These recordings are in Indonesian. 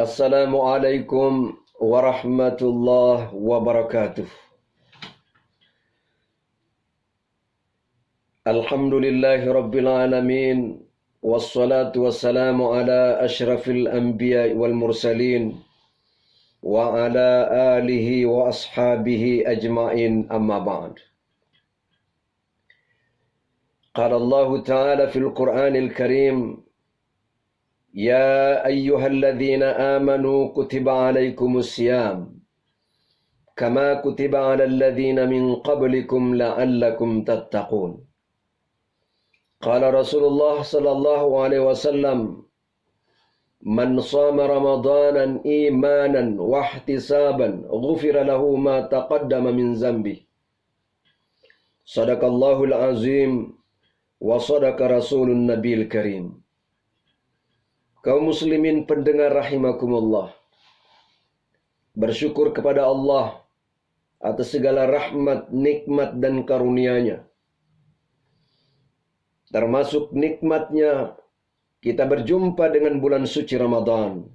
Assalamualaikum warahmatullahi wabarakatuh. Alhamdulillahi rabbil alamin. Wassalatu wassalamu ala ashrafil anbiya wal mursalin. Wa ala alihi wa ashabihi ajma'in, amma ba'd. Qala Allah ta'ala fil Qur'anil Karim, Ya ayyuhalladzina amanu kutiba alaikumus siyam kama kutiba alal ladzina min qablikum la'allakum tattaqun. Qala Rasulullah sallallahu alaihi wasallam, Man shama ramadanan imanan wa ihtisaban ghufira lahu ma taqaddama min zambi. Sadaqallahul azim wa sadaqa rasulun nabiyil karim. Kaum muslimin pendengar rahimakumullah, bersyukur kepada Allah atas segala rahmat, nikmat dan karunia-Nya. Termasuk nikmatnya kita berjumpa dengan bulan suci Ramadan,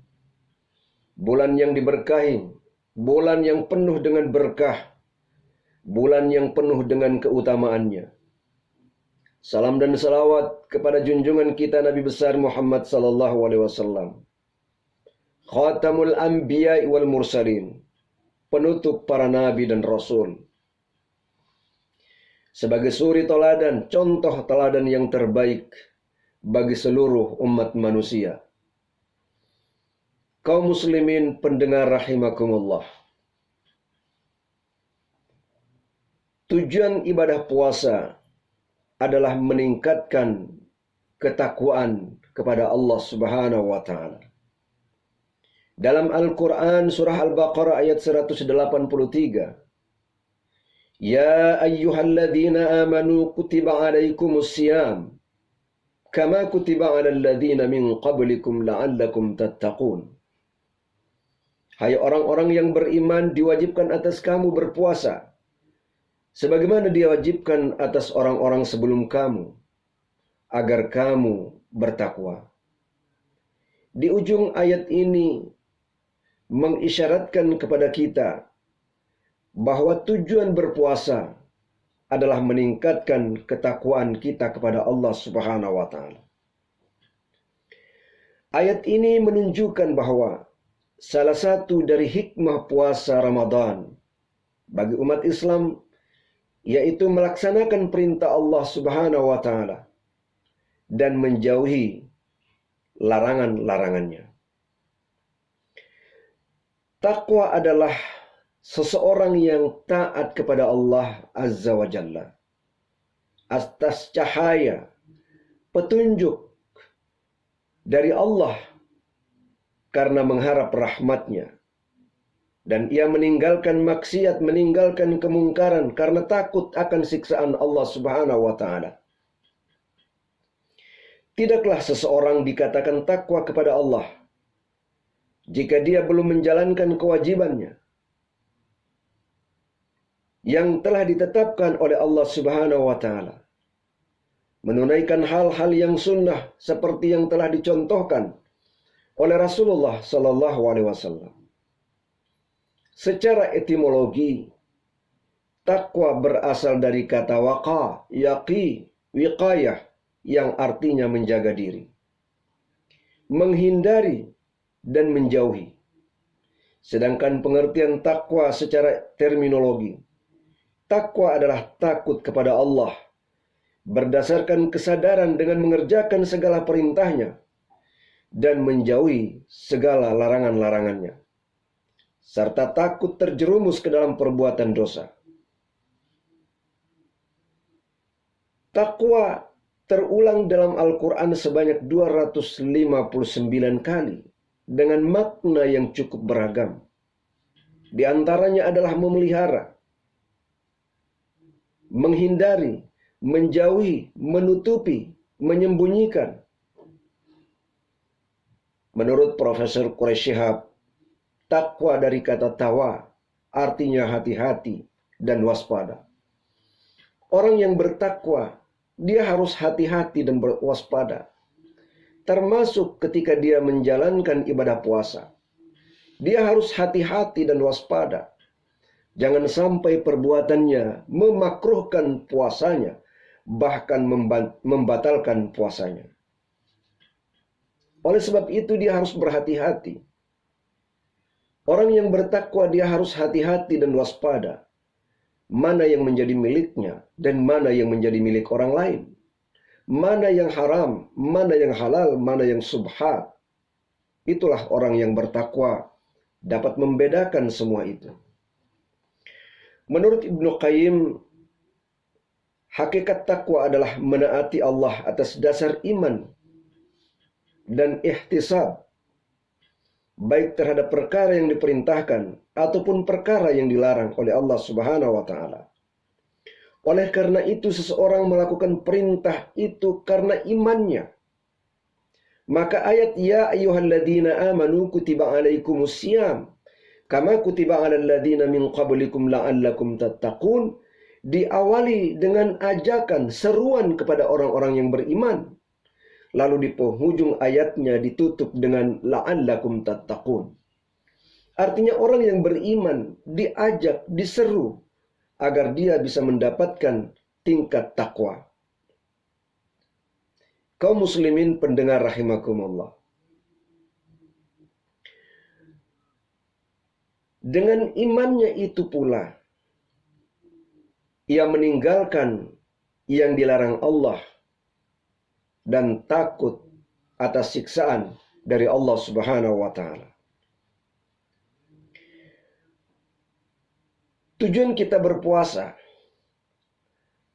bulan yang diberkahi, bulan yang penuh dengan berkah, bulan yang penuh dengan keutamaannya. Salam dan salawat kepada junjungan kita Nabi besar Muhammad sallallahu alaihi wasallam, Khatamul Anbiya wal Mursalin, penutup para nabi dan rasul, sebagai suri teladan, contoh teladan yang terbaik bagi seluruh umat manusia. Kaum muslimin pendengar rahimakumullah, tujuan ibadah puasa adalah meningkatkan ketakwaan kepada Allah Subhanahu wa taala. Dalam Al-Qur'an surah Al-Baqarah ayat 183, Ya ayyuhalladzina amanu kutiba alaikumus siyam kama kutiba alal ladzina min qablikum la'allakum tattaqun. Hai orang-orang yang beriman, diwajibkan atas kamu berpuasa sebagaimana diwajibkan atas orang-orang sebelum kamu, agar kamu bertakwa. Di ujung ayat ini mengisyaratkan kepada kita bahwa tujuan berpuasa adalah meningkatkan ketakwaan kita kepada Allah Subhanahu wa taala. Ayat ini menunjukkan bahwa salah satu dari hikmah puasa Ramadan bagi umat Islam yaitu melaksanakan perintah Allah Subhanahu wa taala dan menjauhi larangan-larangannya. Takwa adalah seseorang yang taat kepada Allah Azza wa Jalla atas cahaya petunjuk dari Allah karena mengharap rahmat-Nya, dan ia meninggalkan maksiat, meninggalkan kemungkaran karena takut akan siksaan Allah Subhanahu wa taala. Tidaklah seseorang dikatakan takwa kepada Allah jika dia belum menjalankan kewajibannya yang telah ditetapkan oleh Allah Subhanahu wa taala, menunaikan hal-hal yang sunnah seperti yang telah dicontohkan oleh Rasulullah sallallahu alaihi wasallam. Secara etimologi, takwa berasal dari kata waqa, yaqi, wiqayah, yang artinya menjaga diri, menghindari dan menjauhi. Sedangkan pengertian takwa secara terminologi, takwa adalah takut kepada Allah berdasarkan kesadaran dengan mengerjakan segala perintahnya dan menjauhi segala larangan-larangannya, serta takut terjerumus ke dalam perbuatan dosa. Takwa terulang dalam Al-Quran sebanyak 259 kali dengan makna yang cukup beragam. Di antaranya adalah memelihara, menghindari, menjauhi, menutupi, menyembunyikan. Menurut Profesor Quraish Shihab, takwa dari kata tawa artinya hati-hati dan waspada. Orang yang bertakwa, dia harus hati-hati dan berwaspada, termasuk ketika dia menjalankan ibadah puasa. Dia harus hati-hati dan waspada. Jangan sampai perbuatannya memakruhkan puasanya, bahkan membatalkan puasanya. Oleh sebab itu dia harus berhati-hati. Orang yang bertakwa dia harus hati-hati dan waspada. Mana yang menjadi miliknya dan mana yang menjadi milik orang lain. Mana yang haram, mana yang halal, mana yang subhat. Itulah orang yang bertakwa, dapat membedakan semua itu. Menurut Ibnu Qayyim, hakikat takwa adalah menaati Allah atas dasar iman dan ihtisab, baik terhadap perkara yang diperintahkan ataupun perkara yang dilarang oleh Allah Subhanahu wa taala. Oleh karena itu seseorang melakukan perintah itu karena imannya. Maka ayat ya ayyuhalladzina amanu kutiba alaikumusiyam kama kutiba alal ladzina min qablikum la'allakum tattaqun diawali dengan ajakan seruan kepada orang-orang yang beriman. Lalu di penghujung ayatnya ditutup dengan la'allakum tattaqun. Artinya orang yang beriman diajak, diseru agar dia bisa mendapatkan tingkat takwa. Kaum muslimin pendengar rahimakumullah. Dengan imannya itu pula, ia meninggalkan yang dilarang Allah dan takut atas siksaan dari Allah Subhanahu wa taala. Tujuan kita berpuasa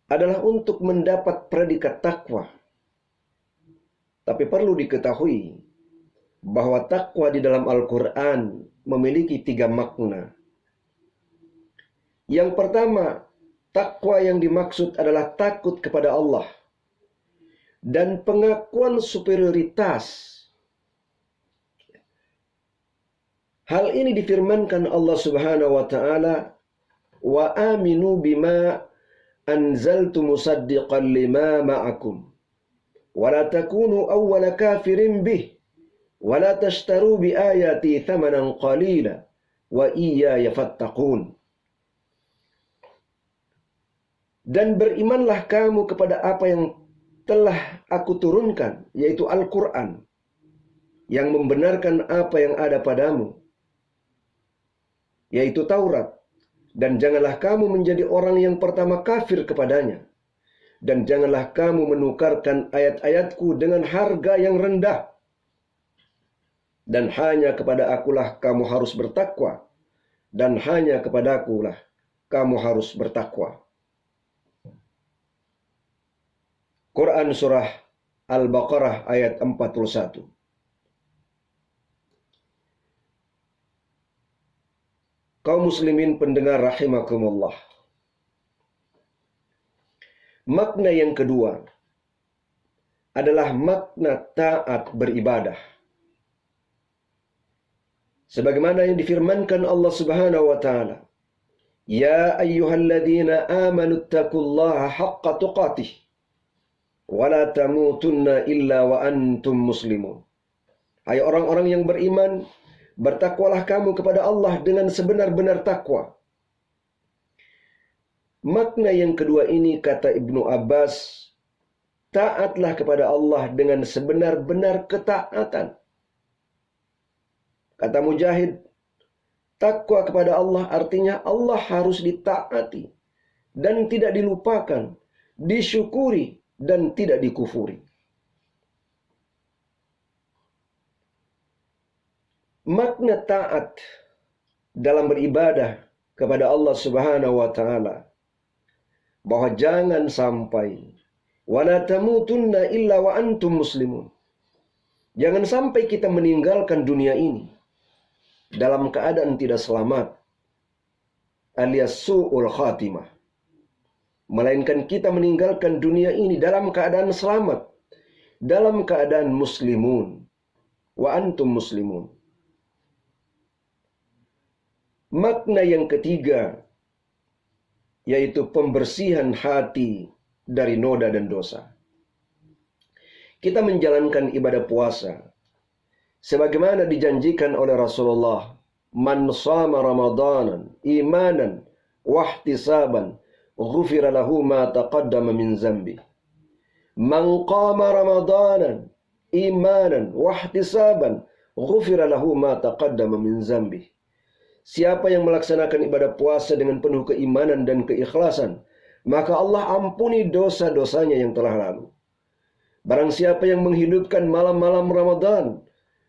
adalah untuk mendapat predikat takwa. Tapi perlu diketahui bahwa takwa di dalam Al-Quran memiliki 3 makna. Yang pertama, takwa yang dimaksud adalah takut kepada Allah dan pengakuan superioritas. Hal ini difirmankan Allah Subhanahu wa taala, "Wa aminu bima anzaltu musaddiqan lima ma'akum wa la takunu awwala kafirin bih wa la tashtaru bi ayati thamanan qalila wa iyaya fattaqun." Dan berimanlah kamu kepada apa yang telah aku turunkan, yaitu Al-Quran, yang membenarkan apa yang ada padamu, yaitu Taurat. Dan janganlah kamu menjadi orang yang pertama kafir kepadanya. Dan janganlah kamu menukarkan ayat-ayatku dengan harga yang rendah. Dan hanya kepada akulah kamu harus bertakwa. Dan hanya kepada akulah kamu harus bertakwa. Quran Surah Al-Baqarah ayat 41. Kaum muslimin pendengar rahimakumullah. Makna yang kedua adalah makna taat beribadah. Sebagaimana yang difirmankan Allah Subhanahu wa taala, "Ya ayyuhalladzina amanu taqullaha haqqa tuqatih wa la tamutunna illa wa antum muslimun." Hai orang-orang yang beriman, bertakwalah kamu kepada Allah dengan sebenar-benar takwa. Makna yang kedua ini, kata Ibnu Abbas, taatlah kepada Allah dengan sebenar-benar ketaatan. Kata Mujahid, takwa kepada Allah artinya Allah harus ditaati dan tidak dilupakan, disyukuri dan tidak dikufuri. Makna taat dalam beribadah kepada Allah Subhanahu wa taala, bahwa jangan sampai wala tamutunna illa wa antum muslimun. Jangan sampai kita meninggalkan dunia ini dalam keadaan tidak selamat, alias su'ul khatimah. Melainkan kita meninggalkan dunia ini dalam keadaan selamat, dalam keadaan muslimun, wa antum muslimun. Makna yang ketiga, yaitu pembersihan hati dari noda dan dosa. Kita menjalankan ibadah puasa sebagaimana dijanjikan oleh Rasulullah Man shama ramadanan imanan wahtisaban ghufira lahu ma taqaddama min zambi. Man qama ramadanan imanan wahtisaban ghufira lahu ma taqaddama min zambi. Siapa yang melaksanakan ibadah puasa dengan penuh keimanan dan keikhlasan, maka Allah ampuni dosa-dosanya yang telah lalu. Barang siapa yang menghidupkan malam-malam Ramadan,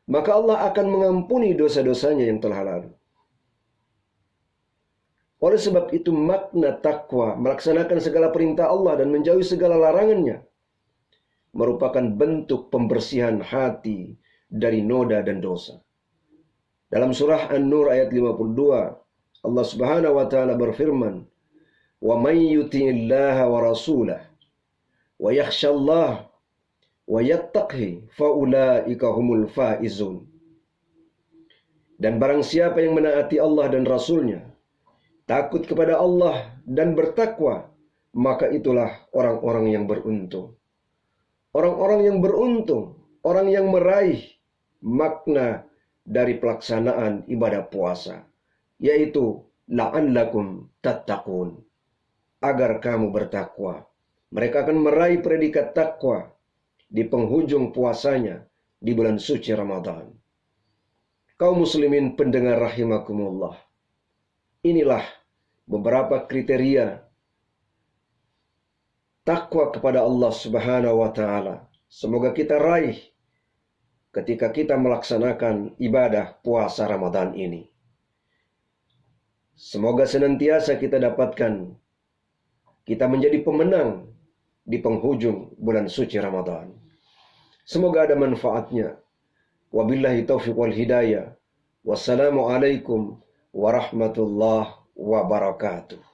maka Allah akan mengampuni dosa-dosanya yang telah lalu. Oleh sebab itu makna takwa, melaksanakan segala perintah Allah dan menjauhi segala larangannya, merupakan bentuk pembersihan hati dari noda dan dosa. Dalam surah An-Nur ayat 52, Allah Subhanahu wa taala berfirman, "Wa may yuti'illaha wa rasulahu wa yakhshallaha wa yattaqhi fa ulaika humul faizun." Dan barang siapa yang menaati Allah dan Rasulnya, takut kepada Allah dan bertakwa, maka itulah orang-orang yang beruntung. Orang-orang yang beruntung, orang yang meraih makna dari pelaksanaan ibadah puasa, yaitu la'allakum tattaqun, agar kamu bertakwa. Mereka akan meraih predikat takwa di penghujung puasanya di bulan suci Ramadan. Kaum muslimin pendengar rahimakumullah, inilah beberapa kriteria takwa kepada Allah Subhanahu wa taala. Semoga kita raih ketika kita melaksanakan ibadah puasa Ramadan ini. Semoga senantiasa kita dapatkan, kita menjadi pemenang di penghujung bulan suci Ramadan. Semoga ada manfaatnya. Wabillahi taufiq wal hidayah. Wassalamualaikum warahmatullahi wabarakatuh.